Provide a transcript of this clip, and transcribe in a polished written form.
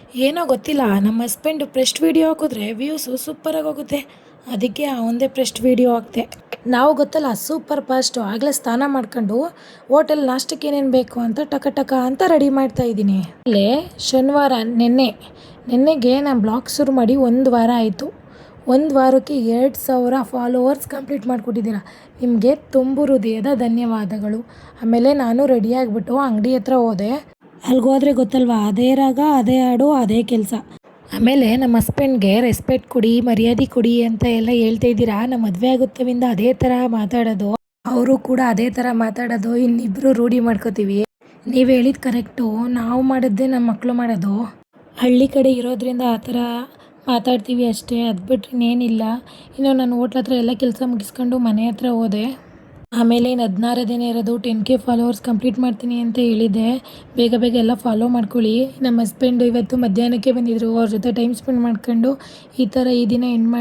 ಏನೋ ಗೊತ್ತಿಲ್ಲ, ನಮ್ಮ ಹಸ್ಬೆಂಡು ಪ್ರೆಸ್ಟ್ ವೀಡಿಯೋ ಹಾಕಿದ್ರೆ ವ್ಯೂಸು ಸೂಪರಾಗಿ ಹೋಗುತ್ತೆ. ಅದಕ್ಕೆ ಒಂದೇ ಪ್ರೆಸ್ಟ್ ವೀಡಿಯೋ ಹಾಕ್ತೆ. ನಾವು ಗೊತ್ತಲ್ಲ ಸೂಪರ್ ಫಾಸ್ಟು. ಆಗಲೇ ಸ್ನಾನ ಮಾಡ್ಕೊಂಡು ಹೋಟೆಲ್ ನಾಷ್ಟಕ್ಕೆ ಏನೇನು ಬೇಕು ಅಂತ ಟಕ ಟಕ ಅಂತ ರೆಡಿ ಮಾಡ್ತಾ ಇದ್ದೀನಿ. ಅಲ್ಲೇ ಶನಿವಾರ ನೆನ್ನೆಗೆ ನಾನು ಬ್ಲಾಗ್ ಶುರು ಮಾಡಿ 1 ವಾರ ಆಯಿತು. 1 ವಾರಕ್ಕೆ 2,000 ಫಾಲೋವರ್ಸ್ ಕಂಪ್ಲೀಟ್ ಮಾಡಿಕೊಟ್ಟಿದ್ದೀರಾ. ನಿಮಗೆ ತುಂಬು ಹೃದಯದ ಧನ್ಯವಾದಗಳು. ಆಮೇಲೆ ನಾನು ರೆಡಿಯಾಗಿಬಿಟ್ಟು ಅಂಗಡಿ ಹತ್ರ ಹೋದೆ. ಅಲ್ಲಿಗೋದ್ರೆ ಗೊತ್ತಲ್ವಾ, ಅದೇ ರಾಗ, ಅದೇ ಹಾಡು, ಅದೇ ಕೆಲಸ. ಆಮೇಲೆ ನಮ್ಮ ಹಸ್ಬೆಂಡ್ಗೆ ರೆಸ್ಪೆಕ್ಟ್ ಕೊಡಿ, ಮರ್ಯಾದೆ ಕೊಡಿ ಅಂತ ಎಲ್ಲ ಹೇಳ್ತಾ ಇದ್ದೀರಾ. ನಮ್ಮ ಮದುವೆ ಆಗುತ್ತವಿಂದ ಅದೇ ಥರ ಮಾತಾಡೋದು, ಅವರು ಕೂಡ ಅದೇ ಥರ ಮಾತಾಡೋದು, ಇನ್ನಿಬ್ಬರು ರೂಢಿ ಮಾಡ್ಕೋತೀವಿ. ನೀವು ಹೇಳಿದ್ದು ಕರೆಕ್ಟು, ನಾವು ಮಾಡಿದ್ದೆ ನಮ್ಮ ಮಕ್ಕಳು ಮಾಡೋದು. ಹಳ್ಳಿ ಕಡೆ ಇರೋದ್ರಿಂದ ಆ ಥರ ಮಾತಾಡ್ತೀವಿ ಅಷ್ಟೇ, ಅದು ಬಿಟ್ಟರೆ ಇನ್ನೇನಿಲ್ಲ. ಇನ್ನು ನಾನು ಹೋಟ್ಲ ಹತ್ರ ಎಲ್ಲ ಕೆಲಸ ಮುಗಿಸ್ಕೊಂಡು ಮನೆ ಹತ್ರ ಹೋದೆ. ಆಮೇಲೆ ಇನ್ನು 16 ದಿನ ಇರೋದು 10K ಫಾಲೋವರ್ಸ್ ಕಂಪ್ಲೀಟ್ ಮಾಡ್ತೀನಿ ಅಂತ ಹೇಳಿದ್ದೆ. ಬೇಗ ಬೇಗ ಎಲ್ಲ ಫಾಲೋ ಮಾಡ್ಕೊಳ್ಳಿ. ನಮ್ಮ ಹಸ್ಬೆಂಡು ಇವತ್ತು ಮಧ್ಯಾಹ್ನಕ್ಕೆ ಬಂದಿದ್ದರು. ಅವ್ರ ಜೊತೆ ಟೈಮ್ ಸ್ಪೆಂಡ್ ಮಾಡ್ಕೊಂಡು ಈ ಥರ ಈ ದಿನ ಎಂಡ್ ಮಾಡಿ